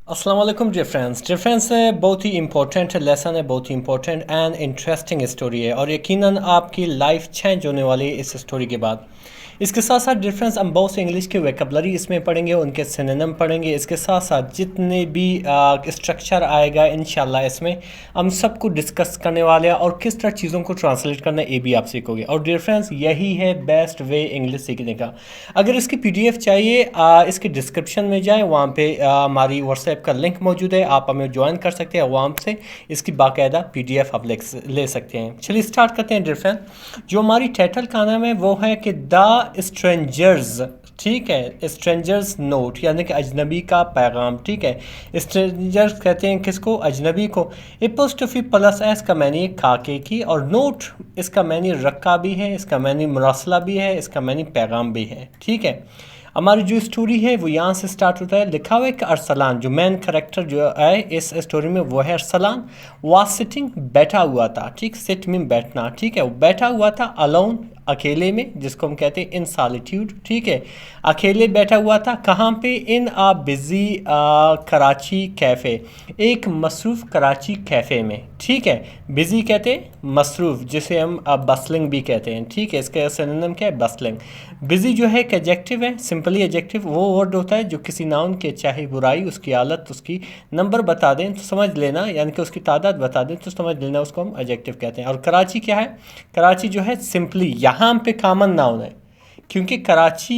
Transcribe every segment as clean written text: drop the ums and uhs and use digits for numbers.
السلام علیکم dear friends بہت ہی امپورٹنٹ لیسن ہے، بہت ہی امپورٹنٹ اینڈ انٹرسٹنگ اسٹوری ہے اور یقیناً آپ کی لائف چینج ہونے والی ہے اس اسٹوری کے بعد۔ اس کے ساتھ ساتھ ڈیئر فرینڈس ہم بہت سے انگلش کی ویکیبلری اس میں پڑھیں گے، ان کے سینونیم پڑھیں گے۔ اس کے ساتھ ساتھ جتنے بھی اسٹرکچر آئے گا انشاءاللہ اس میں ہم سب کو ڈسکس کرنے والے ہیں، اور کس طرح چیزوں کو ٹرانسلیٹ کرنا ہے یہ بھی آپ سیکھو گے۔ اور ڈیئر فرینڈس یہی ہے بیسٹ وے انگلش سیکھنے کا۔ اگر اس کی PDF چاہیے اس کی ڈسکرپشن میں جائیں، وہاں پہ ہماری واٹس ایپ کا لنک موجود ہے، آپ ہمیں جوائن کر سکتے ہیں، وہاں سے اس کی باقاعدہ PDF آپ لے سکتے ہیں۔ چلیے اسٹارٹ کرتے ہیں ڈیئر فرینڈ۔ جو ہماری ٹائٹل کا نام ہے وہ ہے کہ دا اسٹرینجرز، ٹھیک ہے، اسٹرینجرز نوٹ یعنی کہ اجنبی کا پیغام، ٹھیک ہے۔ اسٹرینجرز کہتے ہیں کس کو؟ اجنبی کو۔ اپوسٹروفی پلس ایس کا معنی خاکے کی، اور نوٹ اس کا معنی رقہ بھی ہے، اس کا معنی مراسلہ بھی ہے، اس کا معنی پیغام بھی ہے، ٹھیک ہے۔ ہماری جو اسٹوری ہے وہ یہاں سے سٹارٹ ہوتا ہے۔ لکھا ہوا ہے کہ ارسلان جو مین کریکٹر جو ہے اس اسٹوری میں وہ ہے ارسلان، واز سٹنگ بیٹھا ہوا تھا، ٹھیک، سٹ میں بیٹھنا، ٹھیک ہے، وہ بیٹھا ہوا تھا الون اکیلے میں، جس کو ہم کہتے ہیں ان سالیٹیوڈ، ٹھیک ہے، اکیلے بیٹھا ہوا تھا۔ کہاں پہ؟ ان آ بزی کراچی کیفے، ایک مصروف کراچی کیفے میں، ٹھیک ہے۔ بزی کہتے ہیں مصروف، جسے ہم بسلنگ بھی کہتے ہیں، ٹھیک ہے، اس کا سینونیم کیا ہے؟ بسلنگ۔ بزی جو ہے ایک ایڈجیکٹو ہے، سمپلی ایڈجیکٹو وہ ورڈ ہوتا ہے جو کسی ناؤن کے چاہے برائی، اس کی حالت، اس کی نمبر بتا دیں تو سمجھ لینا، یعنی کہ اس کی تعداد بتا دیں تو سمجھ لینا، اس کو ہم ایڈجیکٹو کہتے ہیں۔ اور کراچی کیا ہے؟ کراچی جو ہے سمپلی یہاں پہ کامن ناؤن ہے، کیونکہ کراچی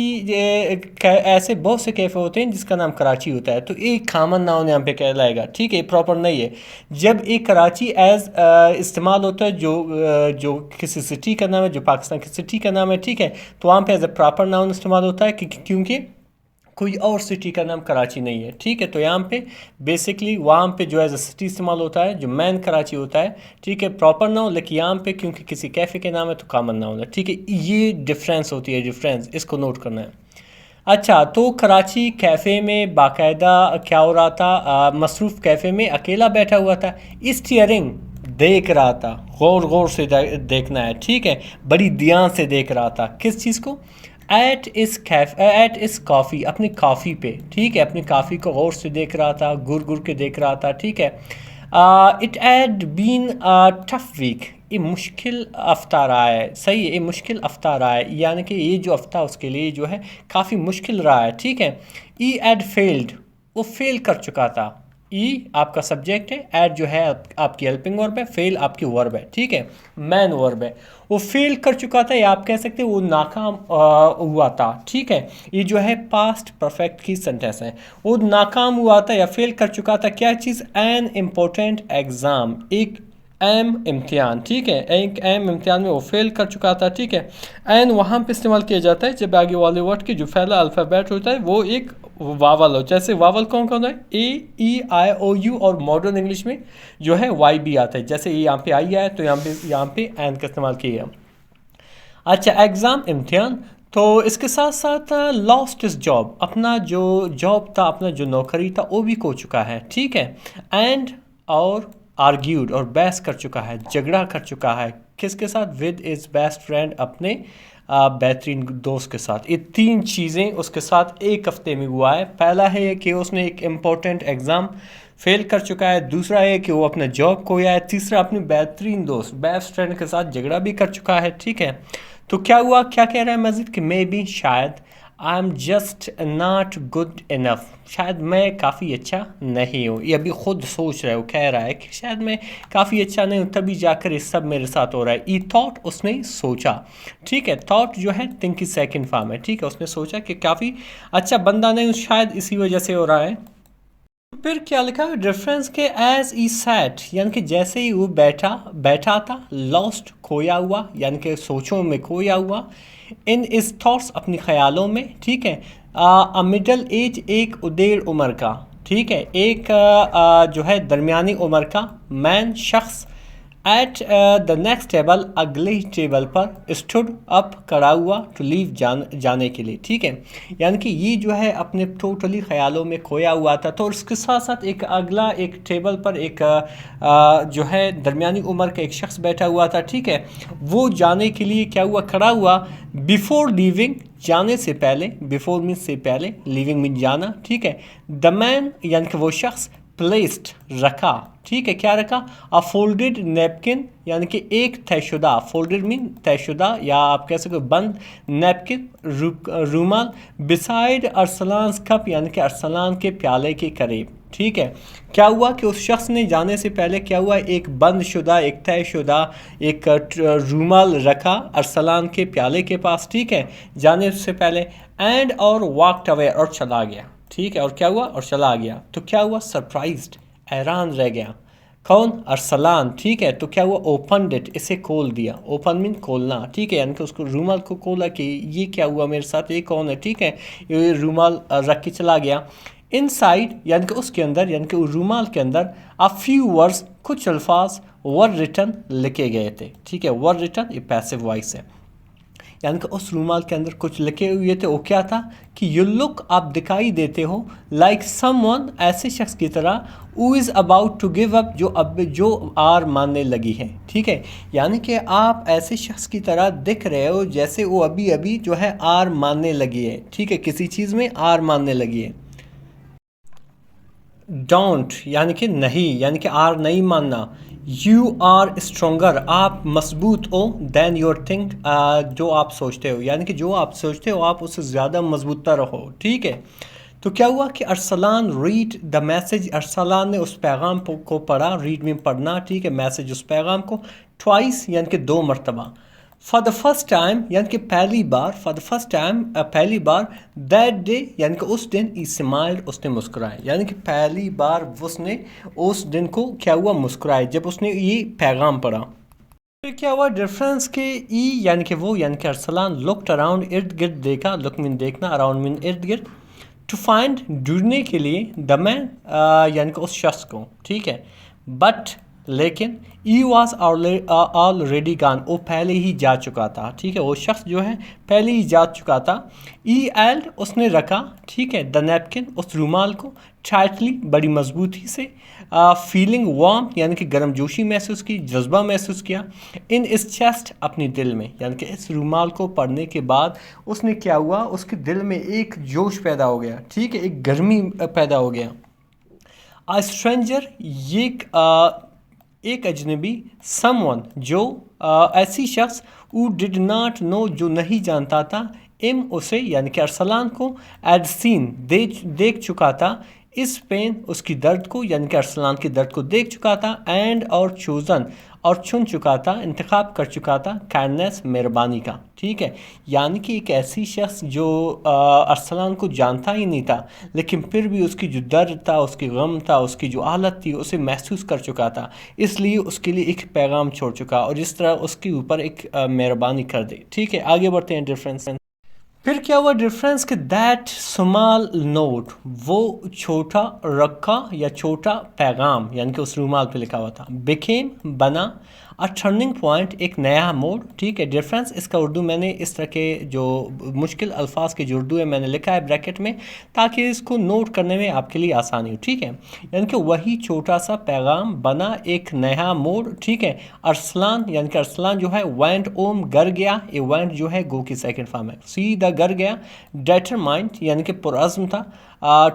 ایسے بہت سے کیفے ہوتے ہیں جس کا نام کراچی ہوتا ہے، تو ایک کامن ناؤن یہاں پہ کہلائے گا، ٹھیک ہے، پراپر نہیں ہے۔ جب ایک کراچی ایز استعمال ہوتا ہے جو کسی سٹی کا نام ہے، جو پاکستان کی سٹی کا نام ہے، ٹھیک ہے، تو وہاں پہ ایز اے پراپر ناؤن استعمال ہوتا ہے کیونکہ کوئی اور سٹی کا نام کراچی نہیں ہے، ٹھیک ہے۔ تو یہاں پہ بیسکلی وہاں پہ جو ایز اے سٹی استعمال ہوتا ہے، جو مین کراچی ہوتا ہے، ٹھیک ہے، پراپر ناؤن، لیکن یہاں پہ کیونکہ کسی کیفے کے نام ہے تو کامن ناؤن ہے، ٹھیک ہے۔ یہ ڈفرینس ہوتی ہے ڈفرینس، اس کو نوٹ کرنا ہے۔ اچھا، تو کراچی کیفے میں باقاعدہ کیا ہو رہا تھا؟ مصروف کیفے میں اکیلا بیٹھا ہوا تھا، اسٹیئرنگ دیکھ رہا تھا، غور سے دیکھنا ہے، ٹھیک ہے، بڑی دھیان سے دیکھ رہا تھا، کس چیز کو؟ ایٹ اس کافی، اپنی کافی پہ، ٹھیک ہے، اپنی کافی کو غور سے دیکھ رہا تھا، گر کے دیکھ رہا تھا، ٹھیک ہے۔ It had been tough week, یہ مشکل ہفتہ رہا ہے، صحیح ہے، یہ مشکل ہفتہ رہا ہے، یعنی کہ یہ جو ہفتہ اس کے لیے جو ہے کافی مشکل رہا ہے، ٹھیک ہے۔ ای ایڈ فیلڈ، وہ فیل کر چکا تھا۔ ای آپ کا سبجیکٹ ہے، ایڈ جو ہے آپ کی ہیلپنگ ورب ہے، فیل آپ کی ورب ہے، ٹھیک ہے، مین ورب ہے۔ وہ فیل کر چکا تھا، یا آپ کہہ سکتے ہیں وہ ناکام ہوا تھا، ٹھیک ہے، یہ جو ہے پاسٹ پرفیکٹ کی سینٹینس ہے۔ وہ ناکام ہوا تھا یا فیل کر چکا تھا کیا چیز؟ این امپورٹنٹ ایگزام، ایک اہم امتحان، ٹھیک ہے، ایک اہم امتحان میں وہ فیل کر چکا تھا، ٹھیک ہے۔ این وہاں پہ استعمال کیا جاتا ہے جب آگے والے ورڈ کی جو پہلا الفابیٹ ہوتا ہے وہ ایک واول ہو، جیسے واول کون ہے؟ اے، ای، آئی، او، یو، اور ماڈرن انگلش میں جو ہے وائی بھی آتا ہے، جیسے یہاں پہ آئی ہے تو یہاں پہ این کا استعمال کیا ہے۔ اچھا، ایگزام امتحان، تو اس کے ساتھ ساتھ لاسٹ اس جاب، اپنا جو جاب تھا، اپنا جو نوکری تھا وہ بھی کھو چکا ہے، ٹھیک ہے۔ اینڈ اور آرگیوڈ، اور بحث کر چکا ہے، جھگڑا کر چکا ہے، کس کے ساتھ؟ ود از بیسٹ فرینڈ، اپنے بہترین دوست کے ساتھ۔ یہ تین چیزیں اس کے ساتھ ایک ہفتے میں ہوا ہے۔ پہلا ہے کہ اس نے ایک امپورٹنٹ ایگزام فیل کر چکا ہے، دوسرا ہے کہ وہ اپنا جاب کھویا ہے، تیسرا اپنی بہترین دوست بیسٹ فرینڈ کے ساتھ جھگڑا بھی کر چکا ہے، ٹھیک ہے۔ تو کیا ہوا؟ کیا کہہ رہا ہے مزید کہ مے بی، شاید، I am just not good enough, شاید میں کافی اچھا نہیں ہوں، یہ ابھی خود سوچ رہا ہے، وہ کہہ رہا ہے کہ شاید میں کافی اچھا نہیں ہوں، تبھی جا کر یہ سب میرے ساتھ ہو رہا ہے۔ ای تھاٹ، اس نے سوچا، ٹھیک ہے، تھاٹ جو ہے تھنک کی سیکنڈ فارم ہے، ٹھیک ہے، اس نے سوچا کہ کافی اچھا بندہ نہیں ہوں، شاید اسی وجہ سے ہو رہا ہے۔ پھر کیا لکھا ہے ریفرنس کے ایز ای سیٹ، یعنی کہ جیسے ہی وہ بیٹھا تھا، لاسٹ کھویا ہوا، یعنی کہ سوچوں میں کھویا ہوا، ان اس تھاٹس اپنی خیالوں میں، ٹھیک ہے، مڈل ایج، ایک ادیر عمر کا، ٹھیک ہے، ایک جو ہے درمیانی عمر کا، مین شخص، ایٹ دا نیکسٹ ٹیبل اگلی ٹیبل پر اسٹوڈ اپ کھڑا ہوا ٹو لیو جانے کے لیے. ٹھیک ہے, یعنی کہ یہ جو ہے اپنے ٹوٹلی خیالوں میں کھویا ہوا تھا. تو اس کے ساتھ ساتھ ایک اگلا ایک ٹیبل پر ایک جو ہے درمیانی عمر کا ایک شخص بیٹھا ہوا تھا. ٹھیک ہے, وہ جانے کے لیے کیا ہوا, کھڑا ہوا. بیفور لیونگ, جانے سے پہلے, بیفور مین سے پہلے, لیونگ مین جانا. ٹھیک ہے, دا مین یعنی کہ وہ شخص, پلیسڈ رکھا. ٹھیک ہے, کیا رکھا, فولڈڈ نیپکن یعنی کہ ایک طے شدہ, فولڈڈ مین طے شدہ یا آپ کہہ سکتے بند, نیپکن رومال, بسائڈ ارسلان's کپ یعنی کہ ارسلان کے پیالے کے قریب. ٹھیک ہے, کیا ہوا کہ اس شخص نے جانے سے پہلے کیا ہوا, ایک بند شدہ, ایک طے شدہ ایک رومال رکھا ارسلان کے پیالے کے پاس. ٹھیک ہے, جانے سے پہلے. اینڈ اور واکڈ اوے, اور چلا گیا. ٹھیک ہے, اور کیا ہوا, اور چلا گیا. تو کیا ہوا, سرپرائزڈ, حیران رہ گیا. کون, ارسلان. ٹھیک ہے, تو کیا ہوا, اوپنڈ اٹ, اسے کھول دیا. اوپن مین کھولنا. ٹھیک ہے, یعنی کہ اس کو رومال کو کھولا کہ یہ کیا ہوا میرے ساتھ, یہ کون ہے. ٹھیک ہے, یہ رومال رکھ کے چلا گیا. ان سائڈ یعنی کہ اس کے اندر, یعنی کہ رومال کے اندر, a few words, کچھ الفاظ, were written, لکھے گئے تھے. ٹھیک ہے, were written یہ پیسو وائس ہے, یعنی کہ اس رومال کے اندر کچھ لکھے ہوئے تھے. وہ کیا تھا کہ یو لک, آپ دکھائی دیتے ہو, لائک سم ون, ایسے شخص کی طرح, who is about to give up, جو آر ماننے لگی ہے. ٹھیک ہے, یعنی کہ آپ ایسے شخص کی طرح دکھ رہے ہو جیسے وہ ابھی جو ہے آر ماننے لگی ہے. ٹھیک ہے, کسی چیز میں آر ماننے لگی ہے. ڈونٹ یعنی کہ نہیں, یعنی کہ آر نہیں ماننا. یو آر اسٹرانگر, آپ مضبوط ہو, دین یور تھنک, جو آپ سوچتے ہو, یعنی کہ جو آپ سوچتے ہو آپ اس سے زیادہ مضبوط رہو. ٹھیک ہے, تو کیا ہوا کہ Arsalan read the message, Arsalan نے اس پیغام کو پڑھا. ریڈ میں پڑھنا. ٹھیک ہے, میسج, اس پیغام کو. ٹوائس یعنی کہ دو مرتبہ. فار دا فرسٹ ٹائم یعنی کہ پہلی بار, فار دا فرسٹ ٹائم پہلی بار. دیٹ ڈے یعنی کہ اس دن, ای اسمائلڈ, اس نے مسکرائے. یعنی کہ پہلی بار اس نے اس دن کو کیا ہوا, مسکرائے, جب اس نے یہ پیغام پڑھا. پھر کیا ہوا ڈفرینس کے ای یعنی کہ وہ, یعنی کہ ارسلان لکڈ اراؤنڈ, ارد گرد دیکھا. لک مین دیکھنا, اراؤنڈ مین ارد گرد. ٹو فائنڈ, ڈھونڈنے کے لیے, دا مین یعنی کہ اس شخص کو. ٹھیک ہے, بٹ لیکن, ای واز آلریڈی گان, وہ پہلے ہی جا چکا تھا. ٹھیک ہے, وہ شخص جو ہے پہلے ہی جا چکا تھا. ای ایلڈ, اس نے رکھا. ٹھیک ہے, دا نیپکن, اس رومال کو. ٹائٹلی, بڑی مضبوطی سے. فیلنگ وارم یعنی کہ گرم جوشی محسوس کی, جذبہ محسوس کیا. ان اس چیسٹ, اپنی دل میں, یعنی کہ اس رومال کو پڑھنے کے بعد اس نے کیا ہوا, اس کے دل میں ایک جوش پیدا ہو گیا. ٹھیک ہے, ایک گرمی پیدا ہو گیا. اسٹرینجر, یہ ایک اجنبی. سم ون, جو ایسی شخص. who did not know, جو نہیں جانتا تھا. اسے یعنی کہ ارسلان کو. ایڈ سین, دیکھ چکا تھا. اس پین, اس کی درد کو, یعنی کہ ارسلان کی درد کو دیکھ چکا تھا. اینڈ اور چوزن, اور چن چکا تھا, انتخاب کر چکا تھا. کائنڈنس, مہربانی کا. ٹھیک ہے, یعنی کہ ایک ایسی شخص جو ارسلان کو جانتا ہی نہیں تھا, لیکن پھر بھی اس کی جو درد تھا, اس کی غم تھا, اس کی جو حالت تھی, اسے محسوس کر چکا تھا. اس لیے اس کے لیے ایک پیغام چھوڑ چکا, اور اس طرح اس کے اوپر ایک مہربانی کر دی. ٹھیک ہے, آگے بڑھتے ہیں ڈفرینس. پھر کیا ہوا ڈفرینس کہ دیٹ اسمال نوٹ, وہ چھوٹا رکھا یا چھوٹا پیغام, یعنی کہ اس رومال پہ لکھا ہوا تھا. بیکیم, بنا. ٹرننگ پوائنٹ, ایک نیا موڑ. ٹھیک ہے, ڈفرینس اس کا اردو میں نے اس طرح کے جو مشکل الفاظ کے جو اردو ہے میں نے لکھا ہے بریکٹ میں, تاکہ اس کو نوٹ کرنے میں آپ کے لیے آسانی ہو. ٹھیک ہے, یعنی کہ وہی چھوٹا سا پیغام, بنا ایک نیا موڑ. ٹھیک ہے, ارسلان یعنی کہ ارسلان جو ہے, وینٹ اوم, گر گیا. یہ وینٹ جو ہے گو کی سیکنڈ فارم ہے, سیدھا گر گیا. ڈیٹرمائنڈ یعنی کہ پرعزم تھا.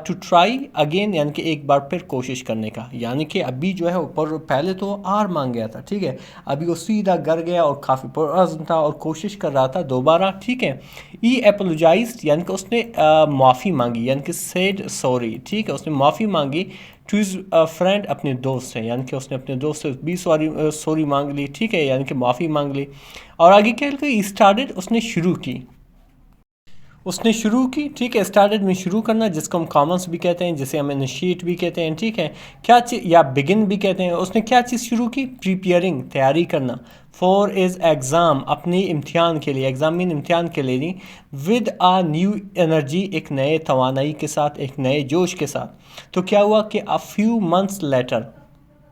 ٹو ٹرائی اگین یعنی کہ ایک بار پھر کوشش کرنے کا, یعنی کہ ابھی جو ہے اوپر پہلے تو آر مانگ گیا تھا. ٹھیک ہے, ابھی وہ سیدھا گر گیا اور کافی پرعزم تھا اور کوشش کر رہا تھا دوبارہ. ٹھیک ہے, ای اپولوجائزڈ یعنی کہ اس نے معافی مانگی, یعنی کہ سیڈ سوری. ٹھیک ہے, اس نے معافی مانگی. ٹو ہز فرینڈ, اپنے دوست سے, یعنی کہ اس نے اپنے دوست سے بھی سوری مانگ لی. ٹھیک ہے, یعنی کہ معافی مانگ لی. اور آگے کیا کہ اسٹارٹڈ, اس نے شروع کی. ٹھیک ہے, اسٹارٹڈ میں شروع کرنا, جس کو ہم کامنس بھی کہتے ہیں, جسے ہم انیشیٹ بھی کہتے ہیں. ٹھیک ہے, کیا چیز, یا بگن بھی کہتے ہیں. اس نے کیا چیز شروع کی, پریپیئرنگ, تیاری کرنا. فار از ایگزام, اپنی امتحان کے لیے, ایگزامین امتحان کے لیے. ود آ نیو انرجی, ایک نئے توانائی کے ساتھ, ایک نئے جوش کے ساتھ. تو کیا ہوا کہ a few months later,